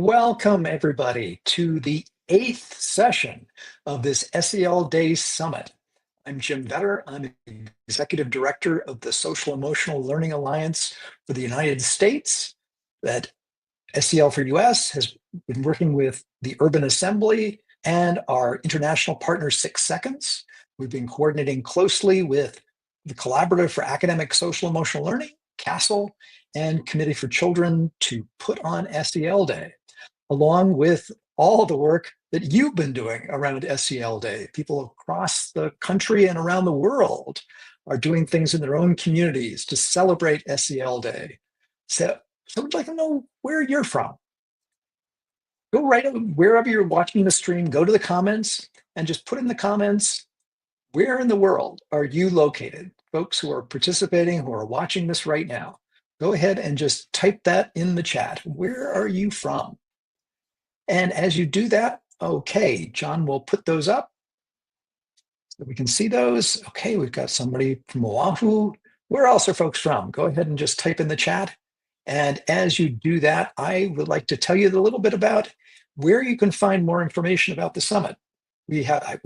Welcome, everybody, to the 8th session of this SEL Day Summit. I'm Jim Vetter. I'm Executive Director of the Social Emotional Learning Alliance for the United States. That SEL for US has been working with the Urban Assembly and our international partner 6 Seconds. We've been coordinating closely with the Collaborative for Academic Social Emotional Learning, CASEL, and Committee for Children to put on SEL Day, along with all the work that you've been doing around SEL Day. People across the country and around the world are doing things in their own communities to celebrate SEL Day. So we'd like to know where you're from. Go right wherever you're watching the stream, go to the comments and just put in the comments, where in the world are you located? Folks who are participating, who are watching this right now, go ahead and just type that in the chat. Where are you from? And as you do that, okay, John will put those up so we can see those. Okay, we've got somebody from Oahu. Where else are folks from? Go ahead and just type in the chat. And as you do that, I would like to tell you a little bit about where you can find more information about the summit. We've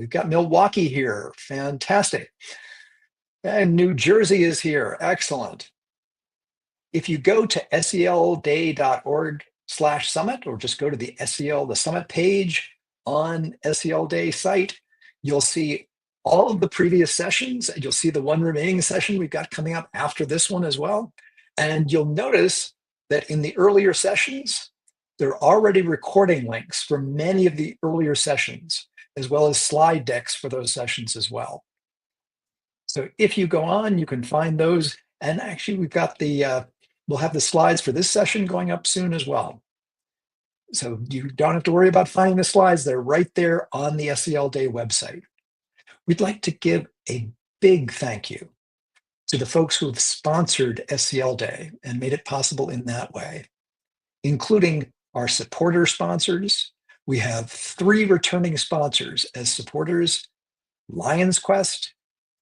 got Milwaukee here, fantastic. And New Jersey is here, excellent. If you go to selday.org/summit, or just go to the summit page on SEL Day site, you'll see all of the previous sessions, and you'll see the one remaining session we've got coming up after this one as well. And you'll notice that in the earlier sessions, there are already recording links for many of the earlier sessions, as well as slide decks for those sessions as well. So if you go on, you can find those. And actually, we've got we'll have the slides for this session going up soon as well. So you don't have to worry about finding the slides. They're right there on the SEL Day website. We'd like to give a big thank you to the folks who have sponsored SEL Day and made it possible in that way, including our supporter sponsors. We have 3 returning sponsors as supporters: Lions Quest,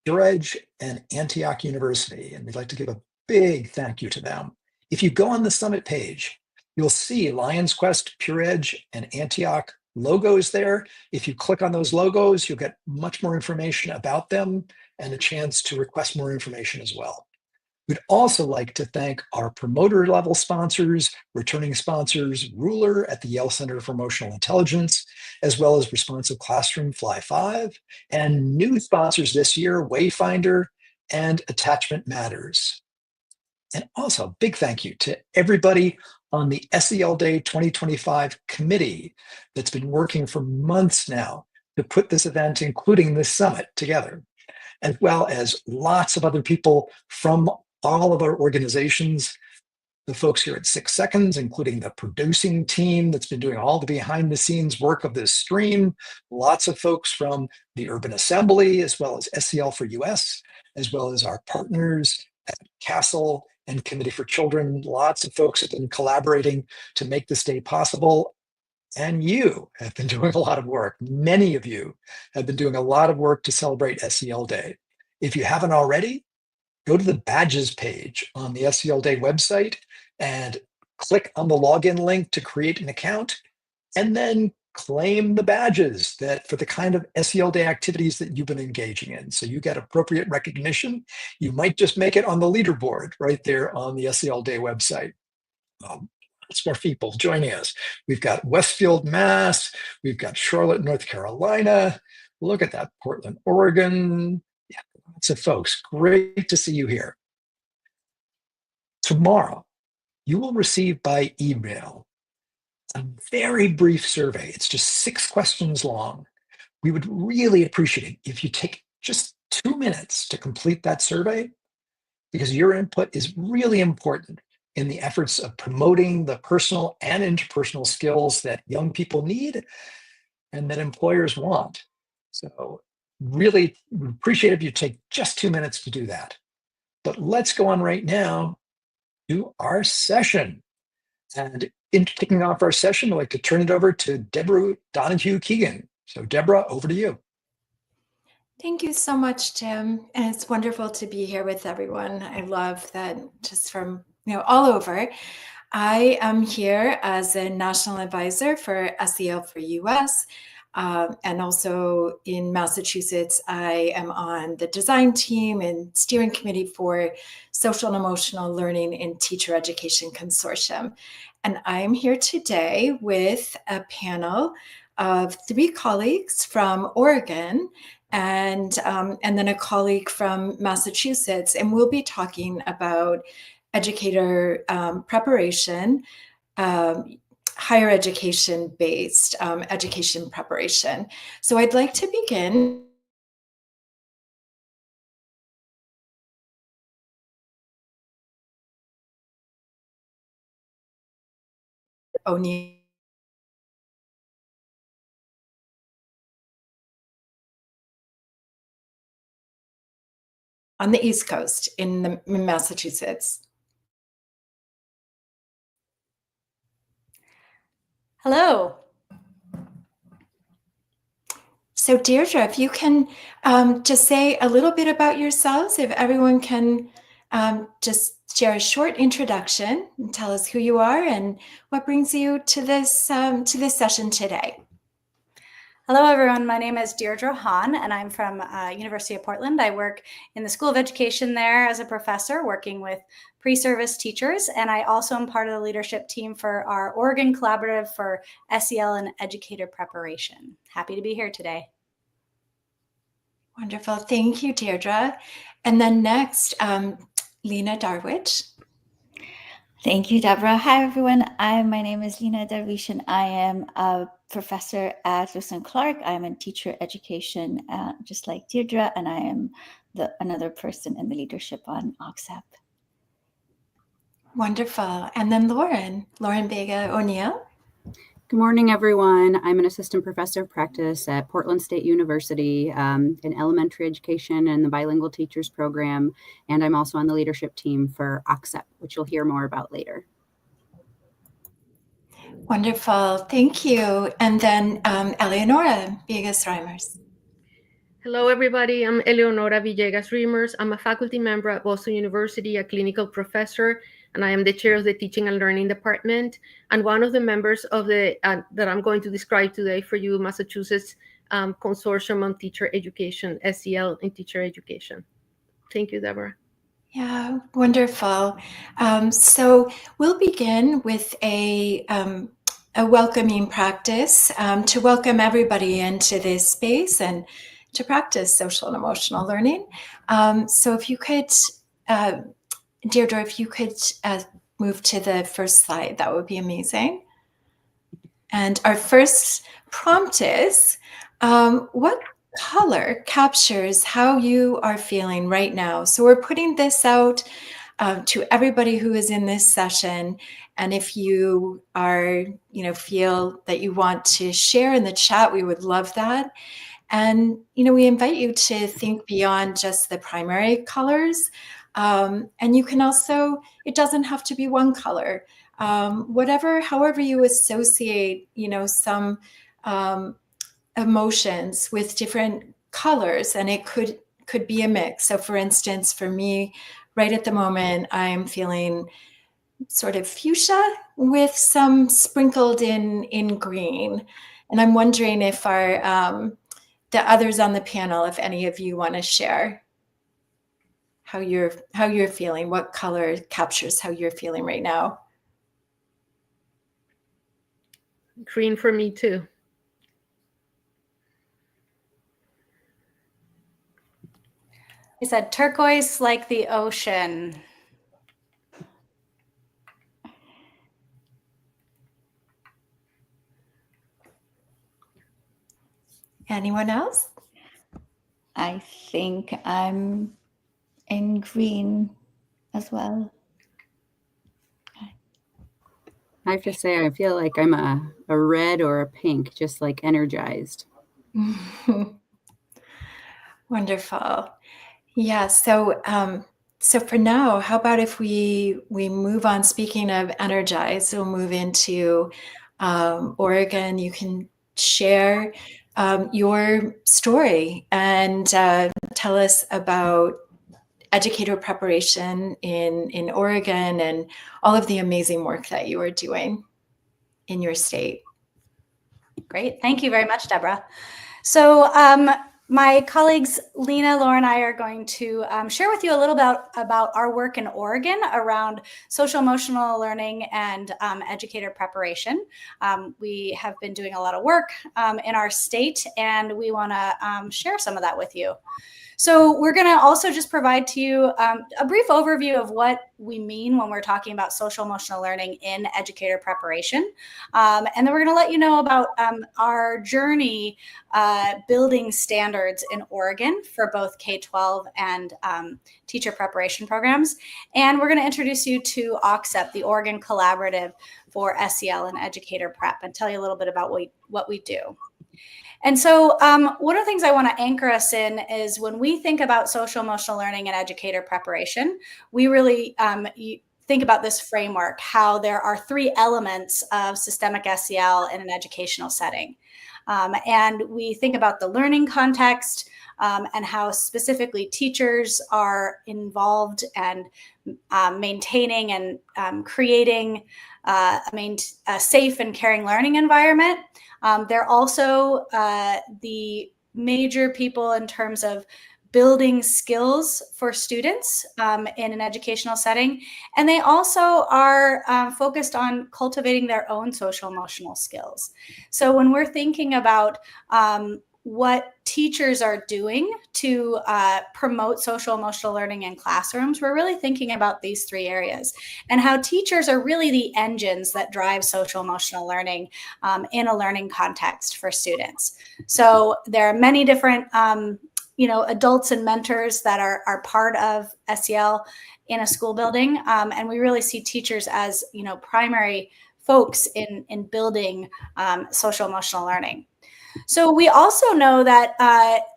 Pure Edge, and Antioch University. And we'd like to give a big thank you to them. If you go on the summit page, you'll see Lions Quest, Pure Edge, and Antioch logos there. If you click on those logos, you'll get much more information about them and a chance to request more information as well. We'd also like to thank our promoter level sponsors, returning sponsors, Ruler at the Yale Center for Emotional Intelligence, as well as Responsive Classroom Fly 5, and new sponsors this year, Wayfinder and Attachment Matters. And also, big thank you to everybody on the SEL Day 2025 committee that's been working for months now to put this event, including this summit, together, as well as lots of other people from all of our organizations, the folks here at 6 Seconds, including the producing team that's been doing all the behind the scenes work of this stream, lots of folks from the Urban Assembly, as well as SEL for US, as well as our partners at CASEL and Committee for Children. Lots of folks have been collaborating to make this day possible. And you have been doing a lot of work. Many of you have been doing a lot of work to celebrate SEL Day. If you haven't already, go to the badges page on the SEL Day website and click on the login link to create an account, and then claim the badges that for the kind of SEL Day activities that you've been engaging in. So you get appropriate recognition. You might just make it on the leaderboard right there on the SEL Day website. Lots more people joining us. We've got Westfield, Mass. We've got Charlotte, North Carolina. Look at that, Portland, Oregon. Yeah, lots of folks. Great to see you here. Tomorrow, you will receive by email a very brief survey. It's just 6 questions long. We would really appreciate it if you take just 2 minutes to complete that survey, because your input is really important in the efforts of promoting the personal and interpersonal skills that young people need and that employers want. So really appreciate if you take just 2 minutes to do that. But let's go on right now to our session. And in kicking off our session, I'd like to turn it over to Deborah Donahue-Keegan. So Deborah, over to you. Thank you so much, Jim. And it's wonderful to be here with everyone. I love that just from all over. I am here as a national advisor for SEL for US. And also in Massachusetts, I am on the design team and steering committee for Social and Emotional Learning in Teacher Education Consortium. And I'm here today with a panel of 3 colleagues from Oregon and then a colleague from Massachusetts. And we'll be talking about educator preparation, higher education based education preparation. So I'd like to begin. O'Neill on the East Coast in Massachusetts. Hello. So Deirdre, if you can just say a little bit about yourselves, if everyone can just share a short introduction and tell us who you are and what brings you to this session today. Hello, everyone. My name is Deirdre Hahn, and I'm from University of Portland. I work in the School of Education there as a professor, working with pre-service teachers, and I also am part of the leadership team for our Oregon Collaborative for SEL and Educator Preparation. Happy to be here today. Wonderful. Thank you, Deirdre. And then next, Lena Darwich. Thank you, Deborah. Hi, everyone. My name is Lena Darwish, and I am a professor at Lewis and Clark. I'm in teacher education, just like Deirdre, and I am another person in the leadership on OXEP. Wonderful. And then Lauren Vega O'Neill. Good morning, everyone. I'm an assistant professor of practice at Portland State University in elementary education and the bilingual teachers program. And I'm also on the leadership team for OXEP, which you'll hear more about later. Wonderful. Thank you. And then Eleonora Villegas-Reimers. Hello, everybody. I'm Eleonora Villegas-Reimers. I'm a faculty member at Boston University, a clinical professor, and I am the chair of the Teaching and Learning Department, and one of the members of the that I'm going to describe today for you, Massachusetts Consortium on Teacher Education, SEL in Teacher Education. Thank you, Deborah. Yeah, wonderful. So we'll begin with a welcoming practice to welcome everybody into this space and to practice social and emotional learning. So if you could, Deirdre, if you could move to the first slide, that would be amazing. And our first prompt is, what color captures how you are feeling right now? So we're putting this out to everybody who is in this session. And if you are, feel that you want to share in the chat, we would love that. And, we invite you to think beyond just the primary colors. And you can also, it doesn't have to be one color. However you associate, some emotions with different colors, and it could be a mix. So for instance, for me, right at the moment, I'm feeling sort of fuchsia with some sprinkled in green. And I'm wondering if the others on the panel, if any of you want to share how you're feeling, what color captures how you're feeling right now. Green for me too. I said turquoise like the ocean. Anyone else? I think I'm in green as well. I have to say, I feel like I'm a red or a pink, just like energized. Wonderful. Yeah. So for now, how about if we move on? Speaking of energized, we'll move into Oregon. You can share your story and tell us about educator preparation in Oregon and all of the amazing work that you are doing in your state. Great. Thank you very much, Deborah. So my colleagues, Lena, Laura, and I are going to share with you a little bit about our work in Oregon around social emotional learning and educator preparation. We have been doing a lot of work in our state, and we want to share some of that with you. So we're going to also just provide to you a brief overview of what we mean when we're talking about social emotional learning in educator preparation. And then we're going to let you know about our journey building standards in Oregon for both K-12 and teacher preparation programs. And we're going to introduce you to OCSEP, the Oregon Collaborative for SEL and Educator Prep, and tell you a little bit about what we do. And so one of the things I want to anchor us in is when we think about social emotional learning and educator preparation, we really think about this framework, how there are 3 elements of systemic SEL in an educational setting. And we think about the learning context and how specifically teachers are involved and maintaining and creating a safe and caring learning environment. They're also the major people in terms of building skills for students in an educational setting. And they also are focused on cultivating their own social emotional skills. So when we're thinking about what teachers are doing to promote social emotional learning in classrooms, we're really thinking about these 3 areas and how teachers are really the engines that drive social emotional learning in a learning context for students. So there are many different adults and mentors that are part of SEL in a school building. And we really see teachers as, primary folks in building social emotional learning. So we also know that,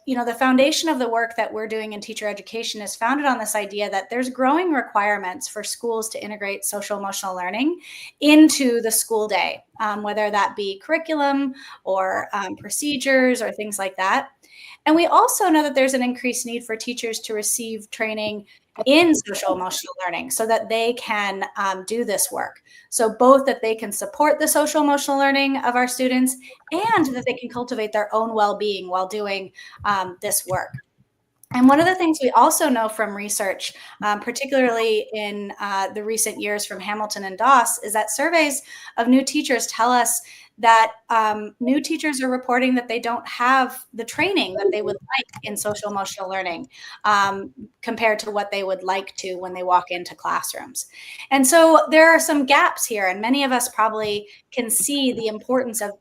the foundation of the work that we're doing in teacher education is founded on this idea that there's growing requirements for schools to integrate social emotional learning into the school day, whether that be curriculum or procedures or things like that. And we also know that there's an increased need for teachers to receive training in social emotional learning so that they can do this work. So both that they can support the social emotional learning of our students and that they can cultivate their own well-being while doing this work. And one of the things we also know from research, particularly in the recent years from Hamilton and Doss, is that surveys of new teachers tell us that new teachers are reporting that they don't have the training that they would like in social emotional learning compared to what they would like to when they walk into classrooms. And so there are some gaps here, and many of us probably can see the importance of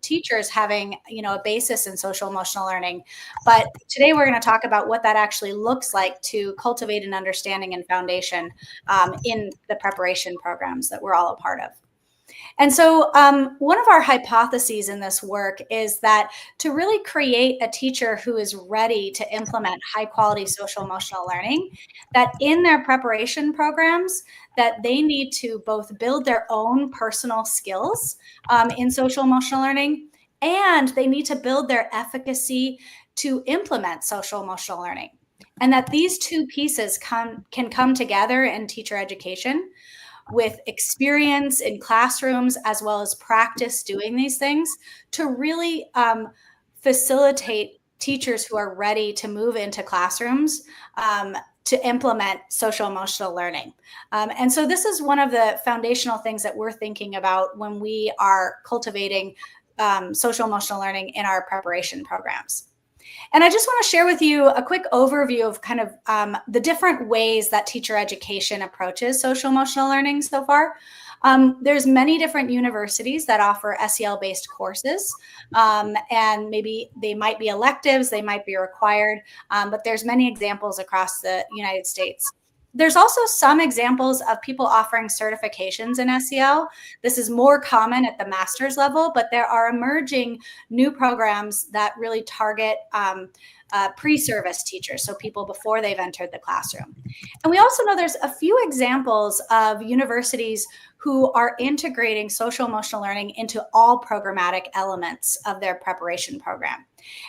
teachers having, a basis in social emotional learning. But today we're going to talk about what that actually looks like to cultivate an understanding and foundation in the preparation programs that we're all a part of. And so one of our hypotheses in this work is that to really create a teacher who is ready to implement high quality social emotional learning, that in their preparation programs, that they need to both build their own personal skills in social emotional learning, and they need to build their efficacy to implement social emotional learning. And that these 2 pieces can come together in teacher education with experience in classrooms as well as practice doing these things to really facilitate teachers who are ready to move into classrooms to implement social emotional learning. And so this is one of the foundational things that we're thinking about when we are cultivating social emotional learning in our preparation programs. And I just want to share with you a quick overview of kind of the different ways that teacher education approaches social emotional learning so far. There's many different universities that offer SEL-based courses, and maybe they might be electives, they might be required, but there's many examples across the United States. There's also some examples of people offering certifications in SEL. This is more common at the master's level, but there are emerging new programs that really target pre-service teachers, so people before they've entered the classroom. And we also know there's a few examples of universities who are integrating social emotional learning into all programmatic elements of their preparation program.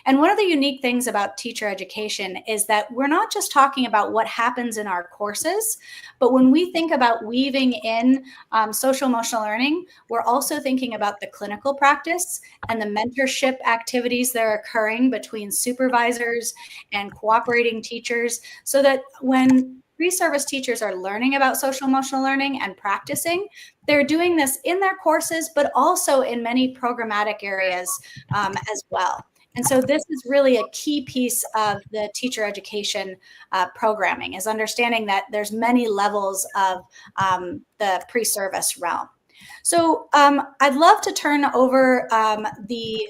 And one of the unique things about teacher education is that we're not just talking about what happens in our courses, but when we think about weaving in social emotional learning, we're also thinking about the clinical practice and the mentorship activities that are occurring between supervisors and cooperating teachers, so that when pre-service teachers are learning about social emotional learning and practicing, they're doing this in their courses, but also in many programmatic areas as well. And so this is really a key piece of the teacher education programming, is understanding that there's many levels of the pre-service realm. So I'd love to turn over the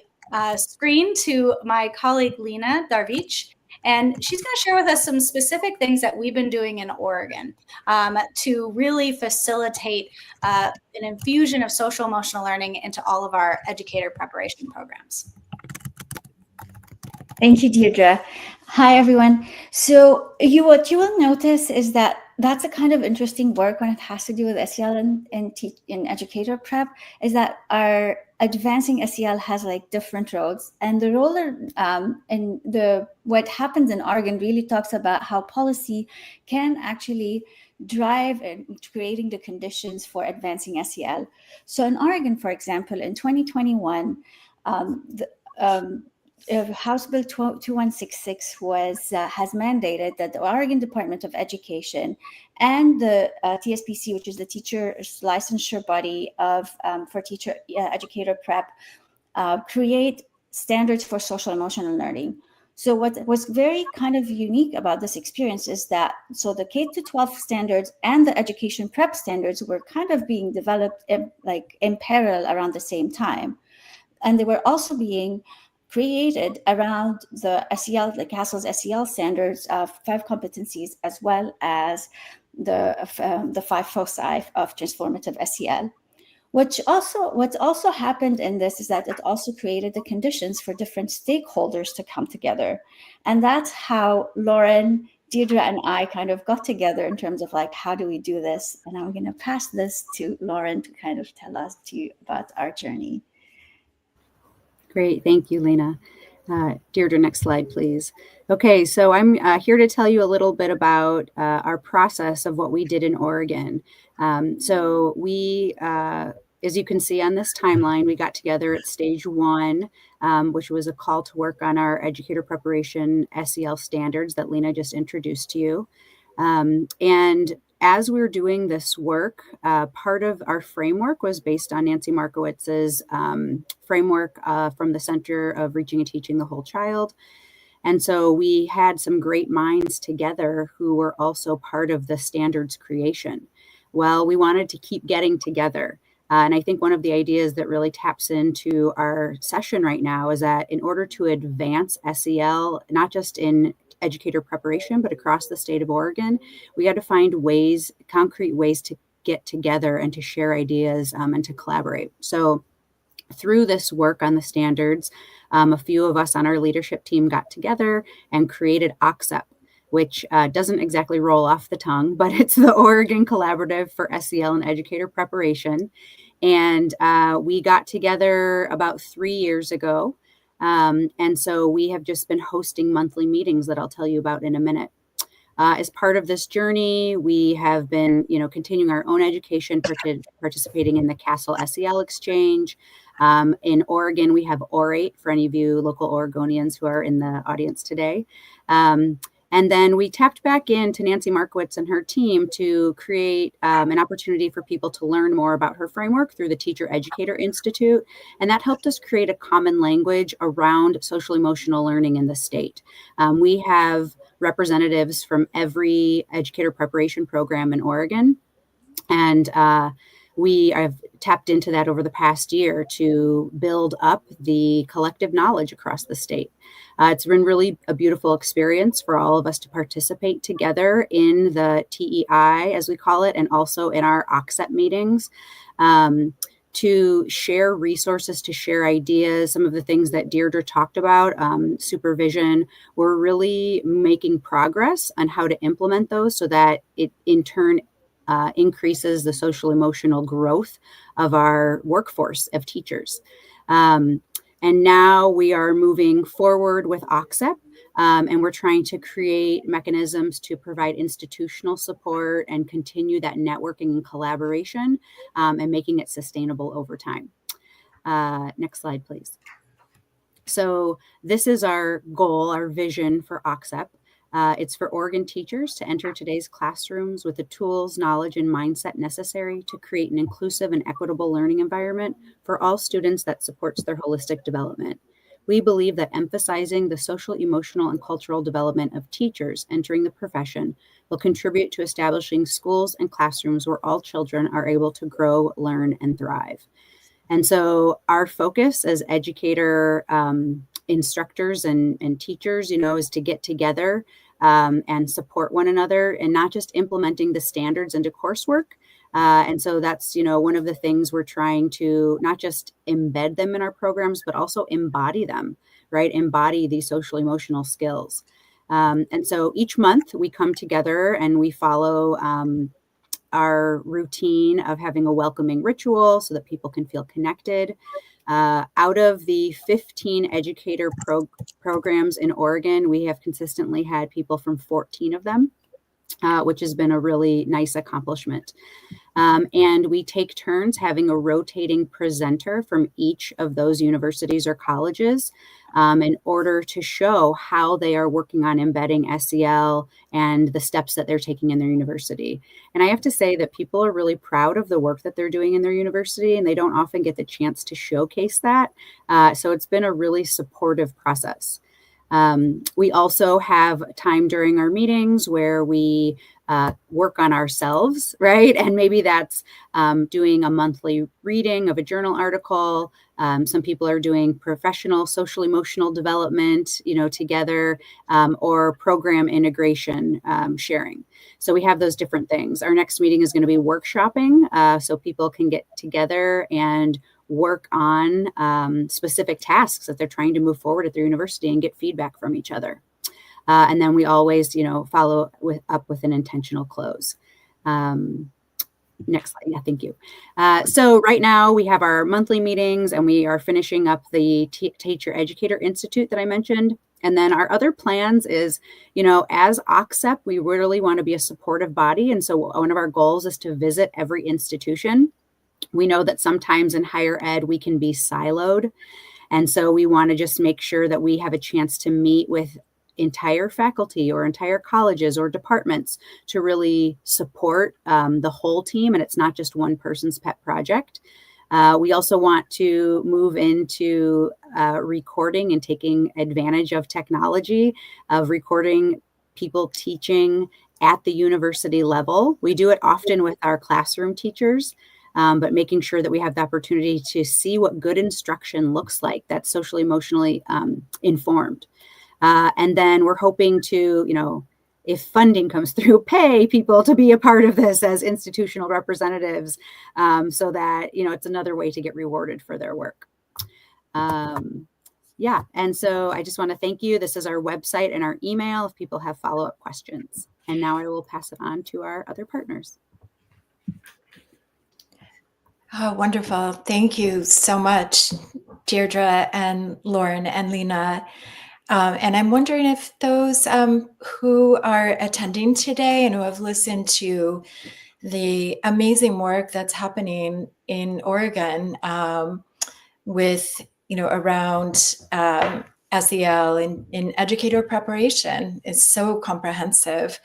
screen to my colleague, Lena Darvich, and she's going to share with us some specific things that we've been doing in Oregon to really facilitate an infusion of social emotional learning into all of our educator preparation programs. Thank you, Deirdre. Hi, everyone. So what you will notice is that that's a kind of interesting work when it has to do with SEL in educator prep, is that our advancing SEL has like different roles. And the role in what happens in Oregon really talks about how policy can actually drive in creating the conditions for advancing SEL. So in Oregon, for example, in 2021, House Bill 2166 has mandated that the Oregon Department of Education and the TSPC, which is the teacher's licensure body for teacher educator prep, create standards for social emotional learning. So what was very kind of unique about this experience is that the K-12 standards and the education prep standards were kind of being developed in parallel around the same time, and they were also being created around the SEL, the CASEL's SEL standards of 5 competencies, as well as the 5 foci of transformative SEL. What's also happened in this is that it also created the conditions for different stakeholders to come together. And that's how Lauren, Deirdre, and I kind of got together in terms of like, how do we do this? And I'm going to pass this to Lauren to kind of tell us about our journey. Great. Thank you, Lena. Deirdre, next slide, please. Okay, so I'm here to tell you a little bit about our process of what we did in Oregon. So we, as you can see on this timeline, we got together at stage 1, which was a call to work on our educator preparation SEL standards that Lena just introduced to you. And as we were doing this work, part of our framework was based on Nancy Markowitz's framework from the Center of Reaching and Teaching the Whole Child. And so we had some great minds together who were also part of the standards creation. Well, we wanted to keep getting together. And I think one of the ideas that really taps into our session right now is that in order to advance SEL, not just in educator preparation, but across the state of Oregon, we had to find concrete ways to get together and to share ideas and to collaborate. So through this work on the standards, a few of us on our leadership team got together and created OCSEP, which doesn't exactly roll off the tongue, but it's the Oregon Collaborative for SEL and Educator Preparation. And we got together about 3 years ago. And so we have just been hosting monthly meetings that I'll tell you about in a minute. As part of this journey, we have been, continuing our own education, participating in the CASEL SEL Exchange. In Oregon, we have Orate for any of you local Oregonians who are in the audience today. And then we tapped back into Nancy Markowitz and her team to create an opportunity for people to learn more about her framework through the Teacher Educator Institute. And that helped us create a common language around social emotional learning in the state. We have representatives from every educator preparation program in Oregon. And we have tapped into that over the past year to build up the collective knowledge across the state. It's been really a beautiful experience for all of us to participate together in the TEI, as we call it, and also in our OCSEP meetings to share resources, to share ideas. Some of the things that Deirdre talked about, supervision, we're really making progress on how to implement those so that it in turn increases the social emotional growth of our workforce of teachers. And now we are moving forward with OCSEP, and we're trying to create mechanisms to provide institutional support and continue that networking and collaboration, and making it sustainable over time. Next slide, please. So this is our goal, our vision for OCSEP. It's for Oregon teachers to enter today's classrooms with the tools, knowledge, and mindset necessary to create an inclusive and equitable learning environment for all students that supports their holistic development. We believe that emphasizing the social, emotional, and cultural development of teachers entering the profession will contribute to establishing schools and classrooms where all children are able to grow, learn, and thrive. And so our focus as educator instructors and teachers, is to get together and support one another, and not just implementing the standards into coursework. And so that's, one of the things we're trying to not just embed them in our programs, but also embody them, right? Embody these social emotional skills. And so each month we come together and we follow our routine of having a welcoming ritual so that people can feel connected. Out of the 15 educator programs in Oregon, we have consistently had people from 14 of them, which has been a really nice accomplishment. And we take turns having a rotating presenter from each of those universities or colleges in order to show how they are working on embedding SEL and the steps that they're taking in their university. And I have to say that people are really proud of the work that they're doing in their university, and they don't often get the chance to showcase that. So it's been a really supportive process. We also have time during our meetings where we work on ourselves, right? And maybe that's doing a monthly reading of a journal article. Some people are doing professional social emotional development, together, or program integration sharing. So we have those different things. Our next meeting is going to be workshopping, so people can get together and work on specific tasks that they're trying to move forward at their university and get feedback from each other. And then we always, follow up with an intentional close. Next slide. Yeah, thank you. So right now we have our monthly meetings, and we are finishing up the Teacher Educator Institute that I mentioned. And then our other plans is, as OCSEP, we really want to be a supportive body. And so one of our goals is to visit every institution. We know that sometimes in higher ed, we can be siloed. And so we want to just make sure that we have a chance to meet with entire faculty or entire colleges or departments to really support the whole team. And it's not just one person's pet project. We also want to move into recording and taking advantage of technology, of recording people teaching at the university level. We do it often with our classroom teachers. But making sure that we have the opportunity to see what good instruction looks like that's socially, emotionally informed. And then we're hoping to, if funding comes through, pay people to be a part of this as institutional representatives, so that, it's another way to get rewarded for their work. Yeah, and so I just want to thank you. This is our website and our email if people have follow-up questions. And now I will pass it on to our other partners. Oh, wonderful. Thank you so much, Deirdre and Lauren and Lena. And I'm wondering if those who are attending today and who have listened to the amazing work that's happening in Oregon with, around SEL in educator preparation is so comprehensive.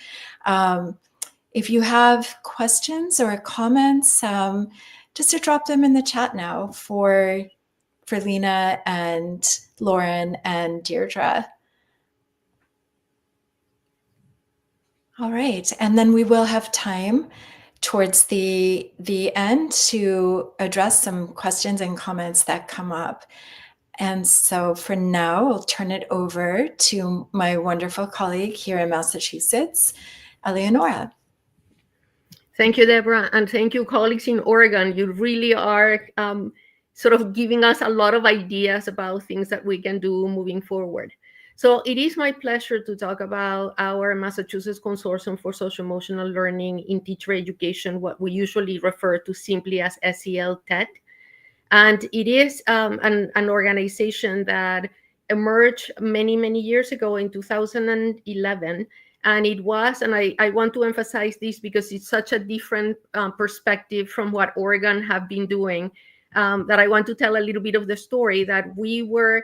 If you have questions or comments, just to drop them in the chat now for Lena and Lauren and Deirdre. All right, and then we will have time towards the end to address some questions and comments that come up. And so for now, I'll turn it over to my wonderful colleague here in Massachusetts, Eleonora. Thank you, Deborah, and thank you, colleagues in Oregon. You really are sort of giving us a lot of ideas about things that we can do moving forward. So it is my pleasure to talk about our Massachusetts Consortium for Social-Emotional Learning in Teacher Education, what we usually refer to simply as SEL TED. And it is an organization that emerged many, many years ago in 2011. And it was, and I want to emphasize this because it's such a different perspective from what Oregon have been doing, that I want to tell a little bit of the story that we were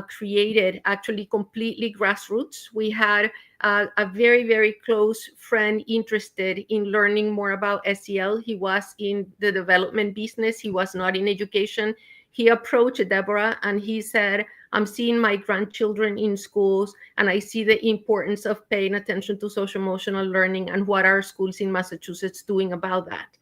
created actually completely grassroots. We had a very, very close friend interested in learning more about SEL. He was in the development business. He was not in education. He approached Deborah and he said, I'm seeing my grandchildren in schools and I see the importance of paying attention to social emotional learning and what are schools in Massachusetts doing about that.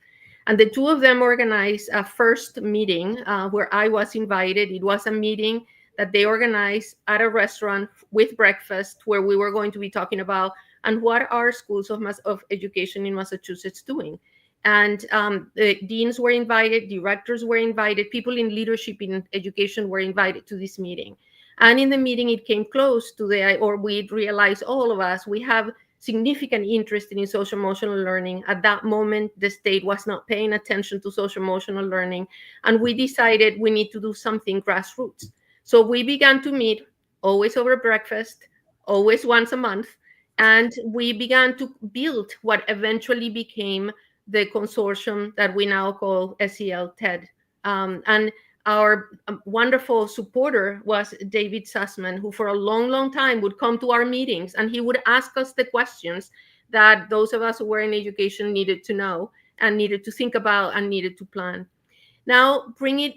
And the two of them organized a first meeting where I was invited. It was a meeting that they organized at a restaurant with breakfast where we were going to be talking about and what are schools of education in Massachusetts doing. And the deans were invited, directors were invited, people in leadership in education were invited to this meeting. And in the meeting, it came close to we realized, all of us, we have significant interest in social emotional learning. At that moment, the state was not paying attention to social emotional learning. And we decided we need to do something grassroots. So we began to meet, always over breakfast, always once a month. And we began to build what eventually became the consortium that we now call SEL TED. And our wonderful supporter was David Sussman, who for a long, long time would come to our meetings and he would ask us the questions that those of us who were in education needed to know and needed to think about and needed to plan. Now, bring it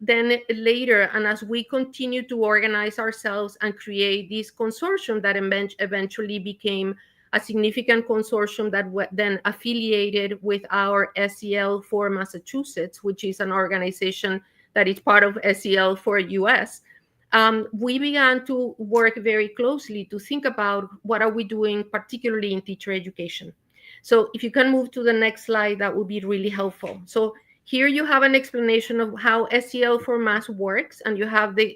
then later, and as we continue to organize ourselves and create this consortium that eventually became a significant consortium that then affiliated with our SEL for Massachusetts, which is an organization that is part of SEL for US. We began to work very closely to think about what are we doing, particularly in teacher education. So if you can move to the next slide, that would be really helpful. So here you have an explanation of how SEL for Mass works, and you have the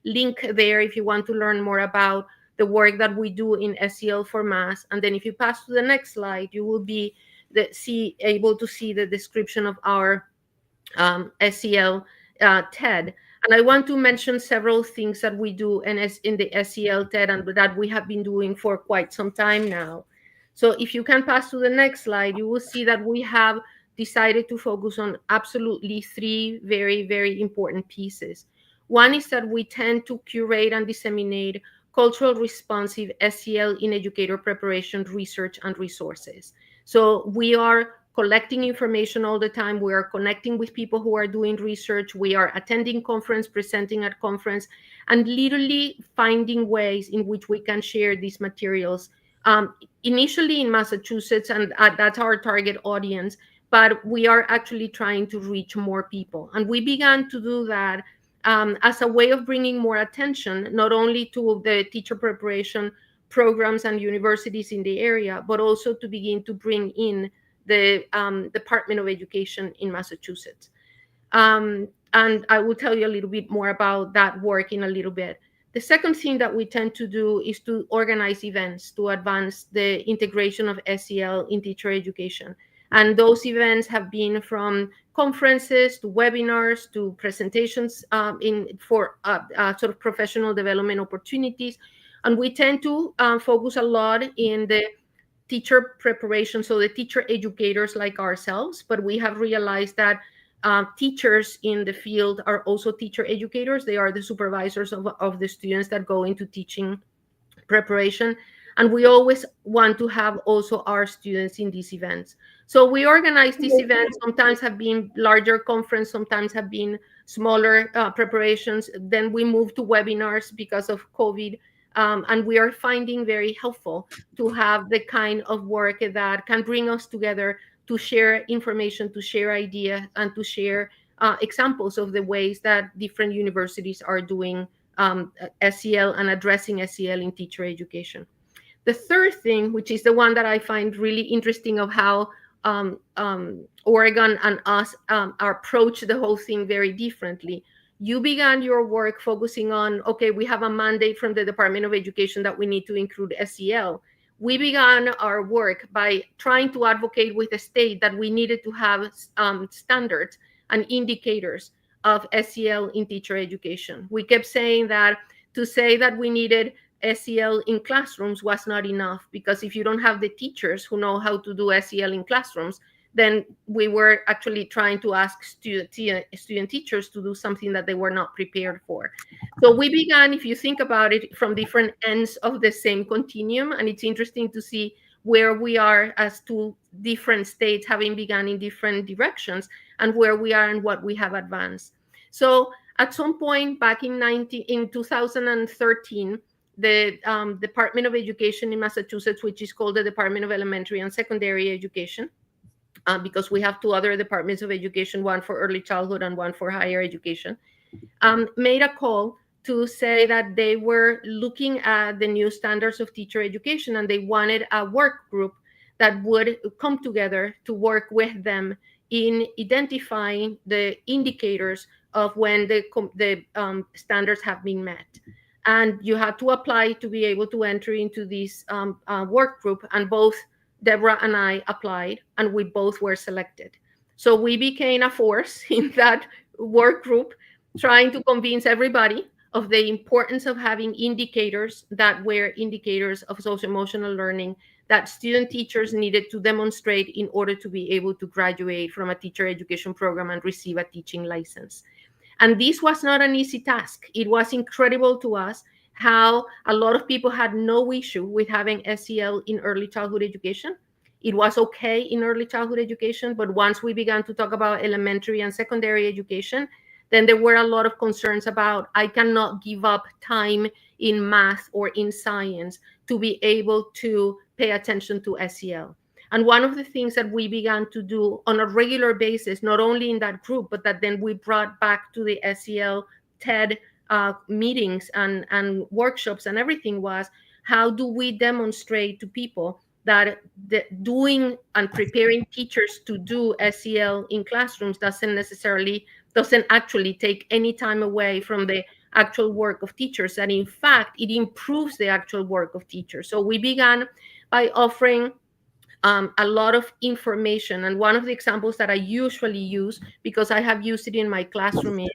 link there if you want to learn more about the work that we do in SEL for Mass. And then if you pass to the next slide, you will be able to see the description of our SEL TED. And I want to mention several things that we do in the SEL TED and that we have been doing for quite some time now. So if you can pass to the next slide, you will see that we have decided to focus on absolutely three very, very important pieces. One is that we tend to curate and disseminate cultural responsive SEL in educator preparation, research, and resources. So we are collecting information all the time. We are connecting with people who are doing research. We are attending conference, presenting at conference, and literally finding ways in which we can share these materials. Initially in Massachusetts, and that's our target audience, but we are actually trying to reach more people. And we began to do that as a way of bringing more attention, not only to the teacher preparation programs and universities in the area, but also to begin to bring in the Department of Education in Massachusetts. And I will tell you a little bit more about that work in a little bit. The second thing that we tend to do is to organize events to advance the integration of SEL in teacher education. And those events have been from conferences to webinars to presentations for sort of professional development opportunities. And we tend to focus a lot in the teacher preparation, so the teacher educators like ourselves, but we have realized that teachers in the field are also teacher educators. They are the supervisors of the students that go into teaching preparation. And we always want to have also our students in these events. So we organize these events, sometimes have been larger conference, sometimes have been smaller preparations. Then we move to webinars because of COVID. And we are finding very helpful to have the kind of work that can bring us together to share information, to share ideas, and to share examples of the ways that different universities are doing SEL and addressing SEL in teacher education. The third thing, which is the one that I find really interesting of how Oregon and us approach the whole thing very differently. You began your work focusing on, okay, we have a mandate from the Department of Education that we need to include SEL. We began our work by trying to advocate with the state that we needed to have standards and indicators of SEL in teacher education. We kept saying that to say that we needed SEL in classrooms was not enough, because if you don't have the teachers who know how to do SEL in classrooms, then we were actually trying to ask student teachers to do something that they were not prepared for. So we began, if you think about it, from different ends of the same continuum, and it's interesting to see where we are as two different states, having begun in different directions, and where we are and what we have advanced. So at some point back in 2013, the Department of Education in Massachusetts, which is called the Department of Elementary and Secondary Education, because we have two other departments of education, one for early childhood and one for higher education, made a call to say that they were looking at the new standards of teacher education, and they wanted a work group that would come together to work with them in identifying the indicators of when the standards have been met. And you had to apply to be able to enter into this work group, and both Deborah and I applied, and we both were selected. So we became a force in that work group, trying to convince everybody of the importance of having indicators that were indicators of social emotional learning that student teachers needed to demonstrate in order to be able to graduate from a teacher education program and receive a teaching license. And this was not an easy task. It was incredible to us how a lot of people had no issue with having SEL in early childhood education. It was okay in early childhood education, but once we began to talk about elementary and secondary education, then there were a lot of concerns about, I cannot give up time in math or in science to be able to pay attention to SEL. And one of the things that we began to do on a regular basis, not only in that group, but that then we brought back to the SEL TED meetings and workshops and everything, was how do we demonstrate to people that doing and preparing teachers to do SEL in classrooms doesn't actually take any time away from the actual work of teachers, and in fact it improves the actual work of teachers. So we began by offering a lot of information, and one of the examples that I usually use, because I have used it in my classroom, is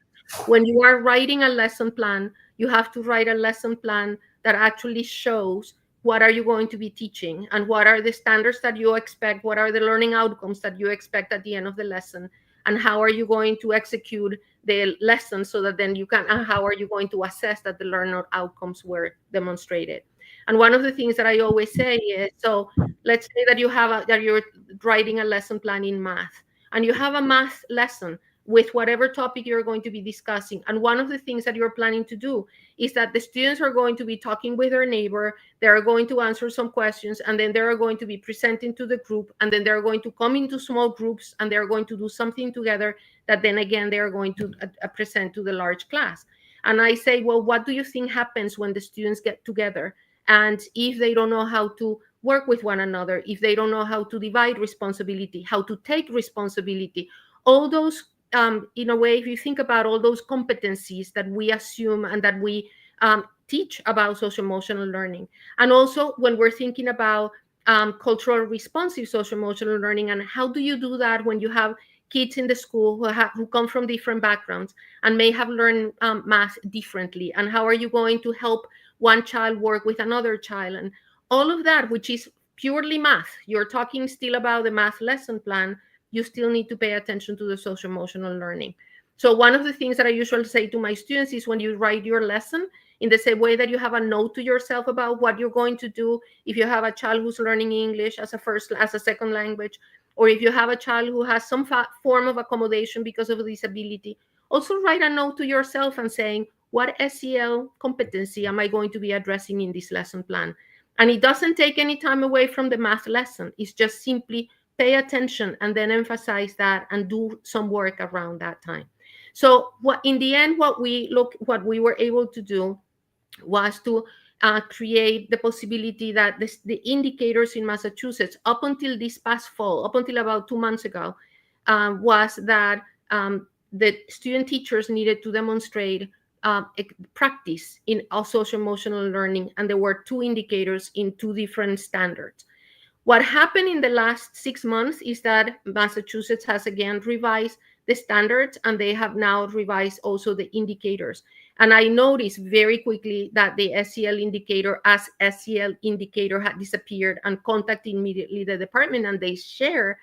when you are writing a lesson plan, you have to write a lesson plan that actually shows what are you going to be teaching, and what are the standards that you expect, what are the learning outcomes that you expect at the end of the lesson, and how are you going to execute the lesson, so that then you can, and how are you going to assess that the learner outcomes were demonstrated. And one of the things that I always say is, so let's say that that you're writing a lesson plan in math, and you have a math lesson with whatever topic you're going to be discussing. And one of the things that you're planning to do is that the students are going to be talking with their neighbor, they're going to answer some questions, and then they're going to be presenting to the group, and then they're going to come into small groups, and they're going to do something together that then again they're going to present to the large class. And I say, well, what do you think happens when the students get together? And if they don't know how to work with one another, if they don't know how to divide responsibility, how to take responsibility, all those, in a way, if you think about all those competencies that we assume and that we teach about social emotional learning. And also when we're thinking about cultural responsive social emotional learning, and how do you do that when you have kids in the school who come from different backgrounds and may have learned math differently, and how are you going to help one child work with another child, and all of that, which is purely math. You're talking still about the math lesson plan. You still need to pay attention to the social emotional learning. So one of the things that I usually say to my students is, when you write your lesson, in the same way that you have a note to yourself about what you're going to do, if you have a child who's learning English as a second language, or if you have a child who has some form of accommodation because of a disability, also write a note to yourself and saying, what SEL competency am I going to be addressing in this lesson plan? And it doesn't take any time away from the math lesson. It's just simply pay attention and then emphasize that and do some work around that time. So in the end, what we were able to do was to create the possibility that the indicators in Massachusetts, up until this past fall, up until about 2 months ago, was that the student teachers needed to demonstrate practice in social emotional learning, and there were 2 indicators in 2 different standards. What happened in the last 6 months is that Massachusetts has again revised the standards, and they have now revised also the indicators. And I noticed very quickly that the SEL indicator as SEL indicator had disappeared, and contacted immediately the department, and they share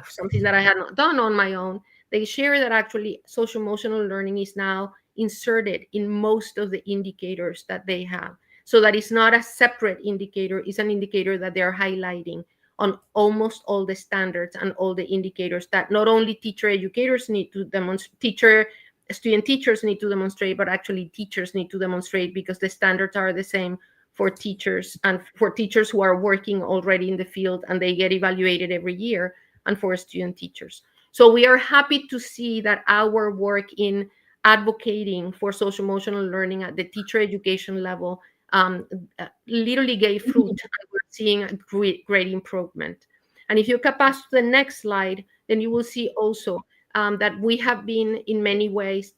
something that I had not done on my own. They share that actually social emotional learning is now inserted in most of the indicators that they have. So that it's not a separate indicator, it's an indicator that they're highlighting on almost all the standards and all the indicators that not only teacher educators need to demonstrate, student teachers need to demonstrate, but actually teachers need to demonstrate, because the standards are the same for teachers, and for teachers who are working already in the field and they get evaluated every year, and for student teachers. So we are happy to see that our work in advocating for social emotional learning at the teacher education level literally gave fruit, and we're seeing a great improvement. And if you can pass to the next slide, then you will see also that we have been in many ways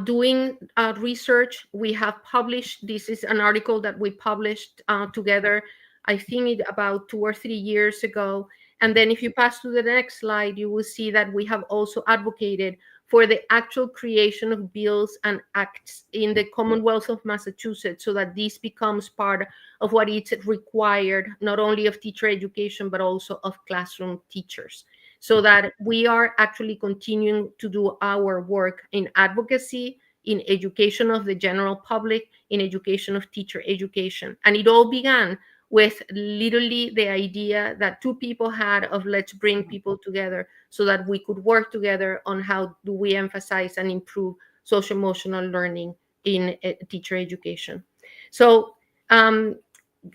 doing research. We have published, this is an article that we published together, I think about 2 or 3 years ago. And then if you pass to the next slide, you will see that we have also advocated for the actual creation of bills and acts in the Commonwealth of Massachusetts, so that this becomes part of what is required, not only of teacher education, but also of classroom teachers, so that we are actually continuing to do our work in advocacy, in education of the general public, in education of teacher education. And it all began with literally the idea that two people had of, let's bring people together so that we could work together on how do we emphasize and improve social emotional learning in teacher education. So I'm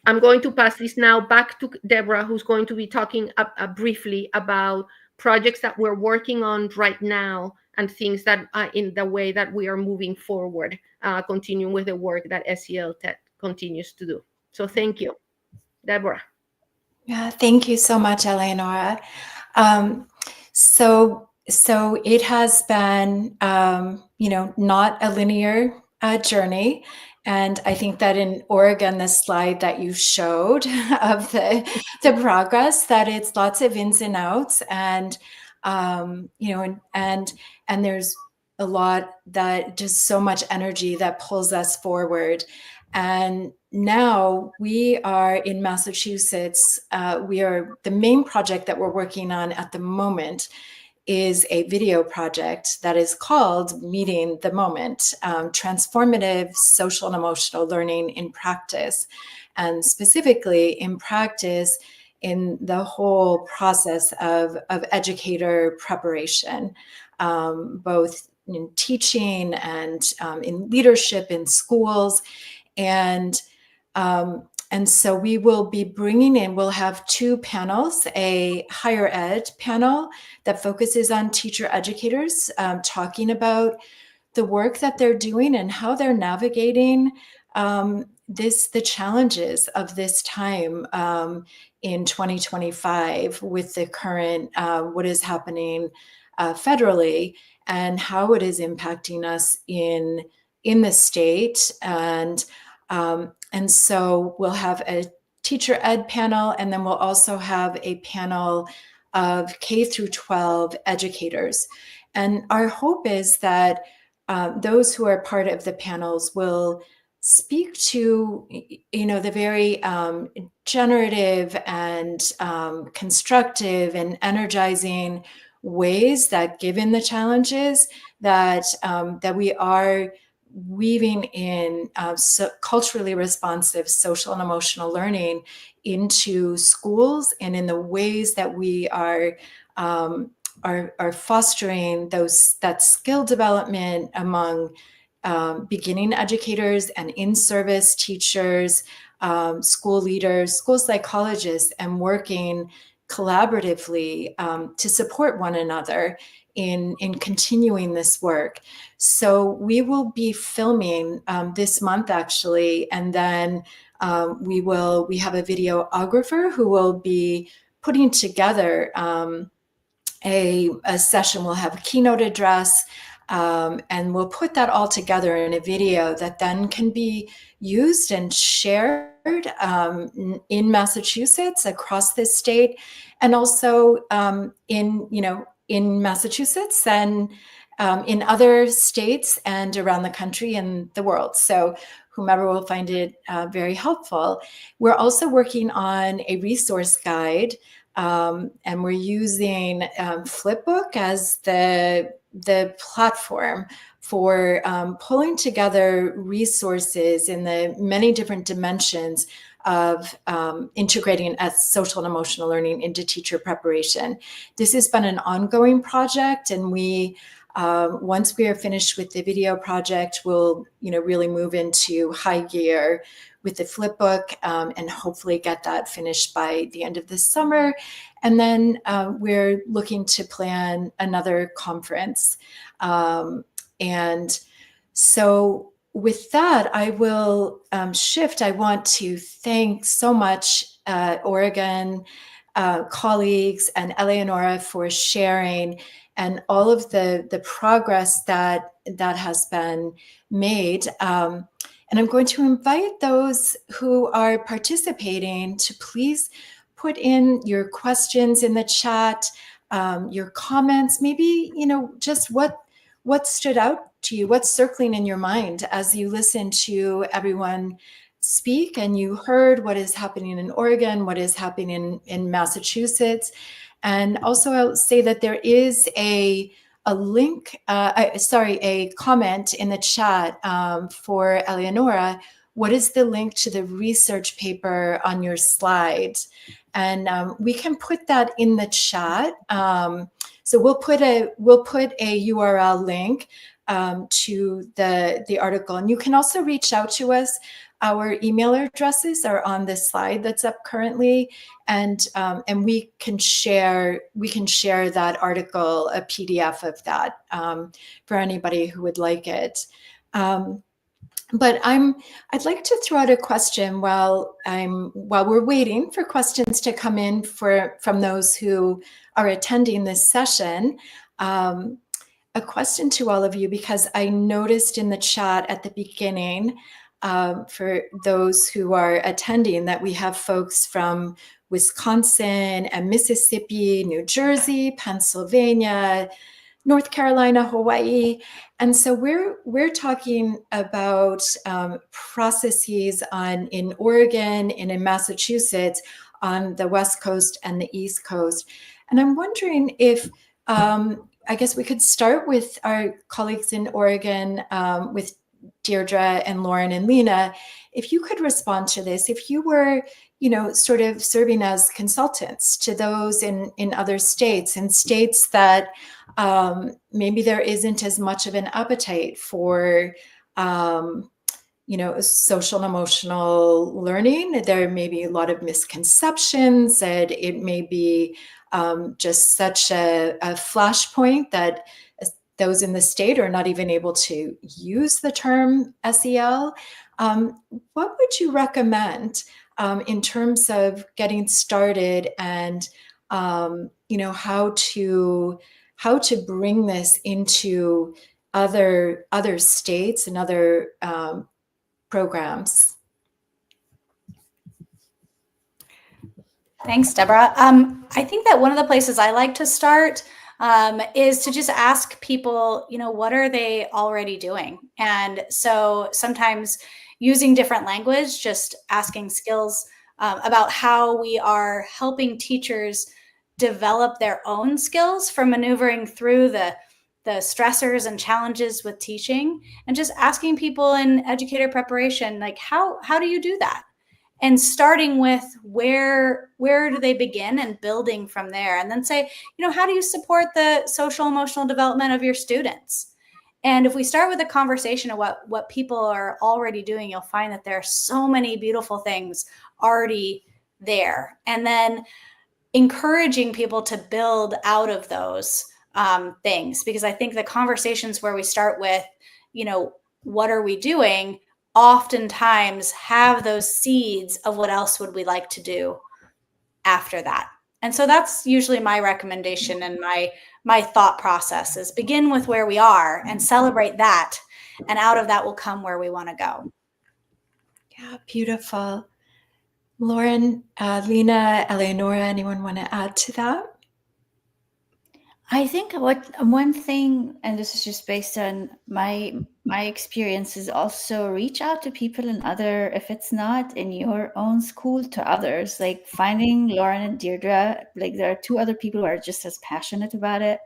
going to pass this now back to Deborah, who's going to be talking briefly about projects that we're working on right now, and things that in the way that we are moving forward, continuing with the work that SEL Tech continues to do. So thank you. Deborah. Yeah, thank you so much, Eleonora. So it has been, not a linear journey. And I think that in Oregon, the slide that you showed of the progress, that it's lots of ins and outs, and and there's a lot, that just so much energy that pulls us forward. And now we are in Massachusetts. The main project that we're working on at the moment is a video project that is called Meeting the Moment, Transformative Social and Emotional Learning in Practice. And specifically in practice, in the whole process of educator preparation, both in teaching and in leadership in schools. And so we will be bringing in, we'll have two panels, a higher ed panel that focuses on teacher educators, talking about the work that they're doing and how they're navigating the challenges of this time in 2025 with the current, what is happening federally, and how it is impacting us in the state. And so we'll have a teacher ed panel, and then we'll also have a panel of K through 12 educators. And our hope is that those who are part of the panels will speak to, the very generative and constructive and energizing ways that, given the challenges, that we are weaving in culturally responsive social and emotional learning into schools, and in the ways that we are fostering that skill development among beginning educators and in-service teachers, school leaders, school psychologists, and working collaboratively to support one another in continuing this work. So we will be filming this month, actually, and then we have a videographer who will be putting together a session. We'll have a keynote address, and we'll put that all together in a video that then can be used and shared in Massachusetts, across this state, and also in in Massachusetts and in other states and around the country and the world. So whomever will find it very helpful. We're also working on a resource guide, and we're using Flipbook as the platform for pulling together resources in the many different dimensions of integrating social and emotional learning into teacher preparation. This has been an ongoing project, and we once we are finished with the video project, we'll really move into high gear with the Flipbook, and hopefully get that finished by the end of this summer. And then we're looking to plan another conference. And so with that, I will shift. I want to thank so much Oregon colleagues and Eleonora for sharing and all of the progress that has been made. And I'm going to invite those who are participating to please put in your questions in the chat, your comments, maybe, just what stood out to you, what's circling in your mind as you listen to everyone speak and you heard what is happening in Oregon, what is happening in Massachusetts. And also I'll say that there is a link, a comment in the chat for Eleonora. What is the link to the research paper on your slide? And we can put that in the chat. So we'll put a URL link to the article, and you can also reach out to us. Our email addresses are on this slide that's up currently, and we can share that article, a PDF of that, for anybody who would like it. But I'd like to throw out a question while we're waiting for questions to come in from those who are attending this session. A question to all of you, because I noticed in the chat at the beginning, for those who are attending, that we have folks from Wisconsin and Mississippi, New Jersey, Pennsylvania, North Carolina, Hawaii. And so we're talking about processes in Oregon and in Massachusetts, on the West Coast and the East Coast. And I'm wondering if, I guess we could start with our colleagues in Oregon, with Deirdre and Lauren and Lena. If you could respond to this, if you were, sort of serving as consultants to those in other states, in states that maybe there isn't as much of an appetite for, social and emotional learning. There may be a lot of misconceptions, and it may be just such a flashpoint that those in the state are not even able to use the term SEL. What would you recommend in terms of getting started, and how to bring this into other states and other programs? Thanks, Deborah. I think that one of the places I like to start is to just ask people, what are they already doing? And so sometimes using different language, just asking skills about how we are helping teachers develop their own skills for maneuvering through the stressors and challenges with teaching, and just asking people in educator preparation, like, how do you do that? And starting with where do they begin, and building from there, and then say, how do you support the social emotional development of your students? And if we start with a conversation of what people are already doing, you'll find that there are so many beautiful things already there. And then encouraging people to build out of those things, because I think the conversations where we start with, what are we doing, oftentimes have those seeds of what else would we like to do after that. And so that's usually my recommendation, and my thought process is begin with where we are and celebrate that. And out of that will come where we want to go. Yeah, beautiful. Lauren, Lena, Eleonora, anyone want to add to that? I think one thing, and this is just based on my experience, is also reach out to people in other, if it's not in your own school, to others. Like finding Lauren and Deirdre, like there are two other people who are just as passionate about it,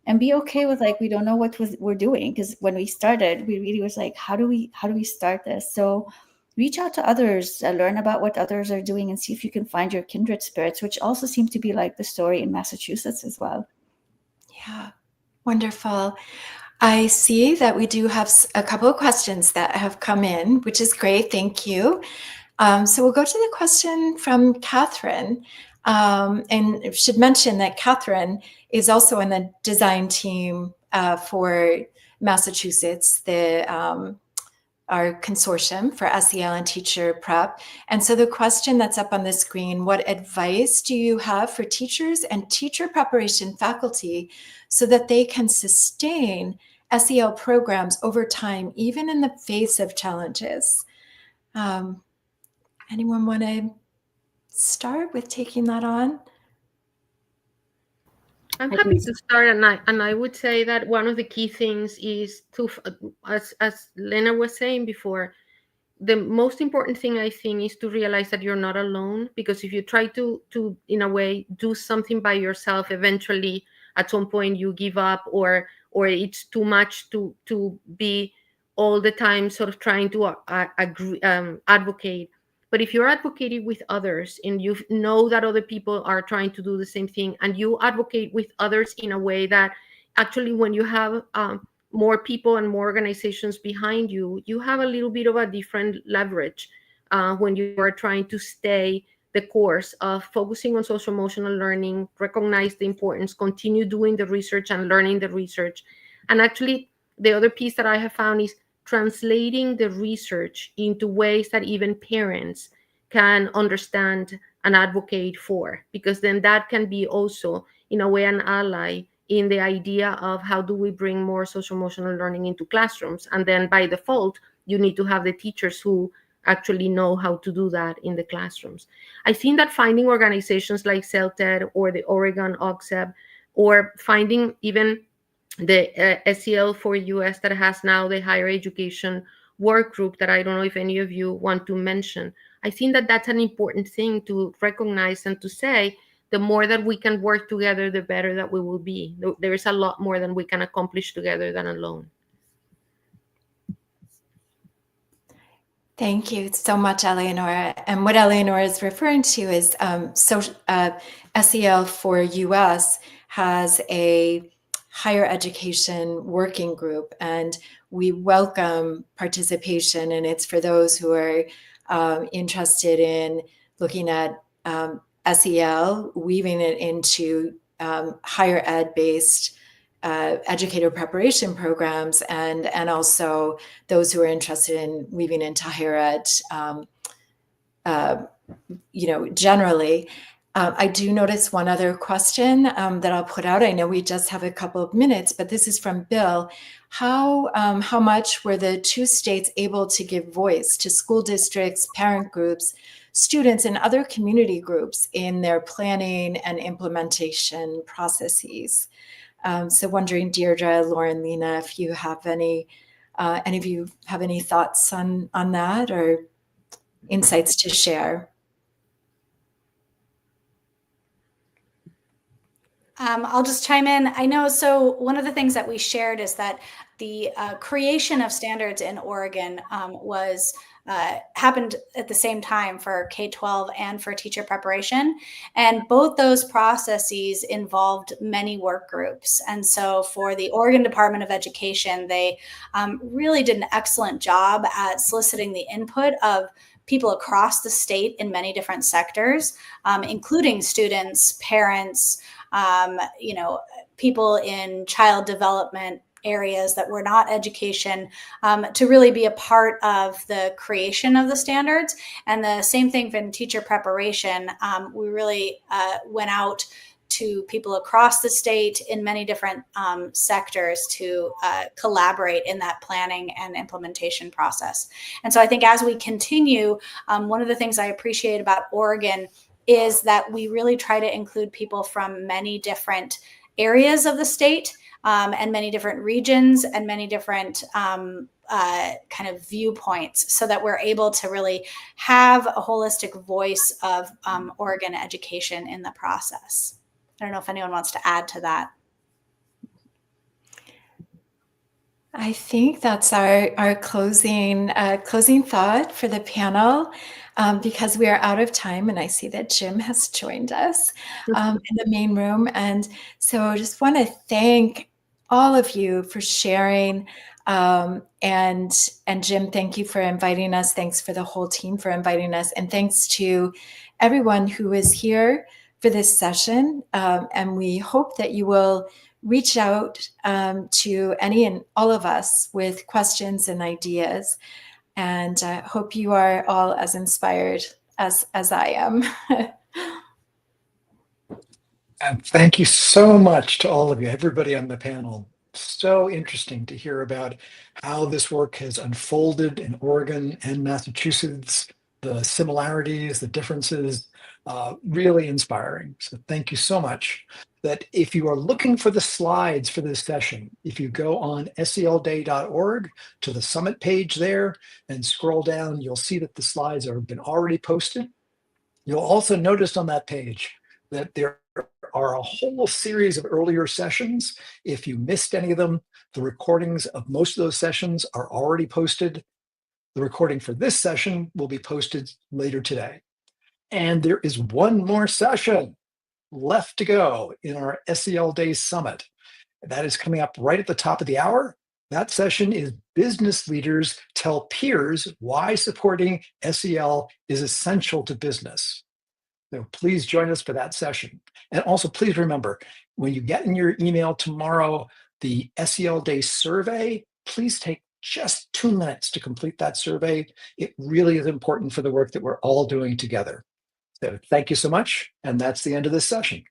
and be okay with like we don't know what we're doing, because when we started, we really was like, how do we start this? So reach out to others, learn about what others are doing, and see if you can find your kindred spirits, which also seem to be like the story in Massachusetts as well. Yeah, wonderful. I see that we do have a couple of questions that have come in, which is great. Thank you. So we'll go to the question from Catherine. And I should mention that Catherine is also in the design team for Massachusetts, our consortium for SEL and teacher prep. And so the question that's up on the screen, what advice do you have for teachers and teacher preparation faculty so that they can sustain SEL programs over time, even in the face of challenges? Anyone want to start with taking that on? I'm happy to start, and I would say that one of the key things is to, as Lena was saying before, the most important thing I think is to realize that you're not alone, because if you try to in a way do something by yourself, eventually at some point you give up, or it's too much to be all the time sort of trying to agree, advocate. But if you're advocating with others and you know that other people are trying to do the same thing, and you advocate with others in a way that actually, when you have more people and more organizations behind you, you have a little bit of a different leverage when you are trying to stay the course of focusing on social emotional learning, recognize the importance, continue doing the research and learning the research. And actually, the other piece that I have found is translating the research into ways that even parents can understand and advocate for, because then that can be also, in a way, an ally in the idea of how do we bring more social emotional learning into classrooms. And then by default, you need to have the teachers who actually know how to do that in the classrooms. I think that finding organizations like CELTED or the Oregon OCSEB, or finding even the SEL for US that has now the higher education work group that I don't know if any of you want to mention. I think that that's an important thing to recognize and to say, the more that we can work together, the better that we will be. There is a lot more than we can accomplish together than alone. Thank you so much, Eleonora. And what Eleonora is referring to is SEL for US has a higher education working group, and we welcome participation. And it's for those who are interested in looking at SEL, weaving it into higher ed-based educator preparation programs, and also those who are interested in weaving into higher ed, generally. I do notice one other question that I'll put out. I know we just have a couple of minutes, but this is from Bill. How much were the two states able to give voice to school districts, parent groups, students, and other community groups in their planning and implementation processes? So wondering, Deirdre, Lauren, Lena, if you have any of you have any thoughts on that or insights to share? I'll just chime in. I know, so one of the things that we shared is that the creation of standards in Oregon happened at the same time for K-12 and for teacher preparation. And both those processes involved many work groups. And so for the Oregon Department of Education, they really did an excellent job at soliciting the input of people across the state in many different sectors, including students, parents, people in child development areas that were not education, to really be a part of the creation of the standards. And the same thing for teacher preparation. We really went out to people across the state in many different sectors to collaborate in that planning and implementation process. And so I think as we continue, one of the things I appreciate about Oregon is that we really try to include people from many different areas of the state and many different regions and many different kind of viewpoints, so that we're able to really have a holistic voice of Oregon education in the process. I don't know if anyone wants to add to that. I think that's our closing thought for the panel, because we are out of time, and I see that Jim has joined us in the main room. And so I just want to thank all of you for sharing. And Jim, thank you for inviting us. Thanks for the whole team for inviting us. And thanks to everyone who is here for this session. And we hope that you will reach out to any and all of us with questions and ideas. And hope you are all as inspired as I am. And thank you so much to all of you, everybody on the panel. So interesting to hear about how this work has unfolded in Oregon and Massachusetts, the similarities, the differences, really inspiring. So thank you so much. That if you are looking for the slides for this session, if you go on selday.org to the summit page there and scroll down, you'll see that the slides have been already posted. You'll also notice on that page that there are a whole series of earlier sessions. If you missed any of them, the recordings of most of those sessions are already posted. The recording for this session will be posted later today. And there is one more session left to go in our SEL Day Summit. That is coming up right at the top of the hour. That session is Business Leaders Tell Peers Why Supporting SEL is Essential to Business. So please join us for that session. And also please remember, when you get in your email tomorrow, the SEL Day survey, please take just 2 minutes to complete that survey. It really is important for the work that we're all doing together. So thank you so much. And that's the end of this session.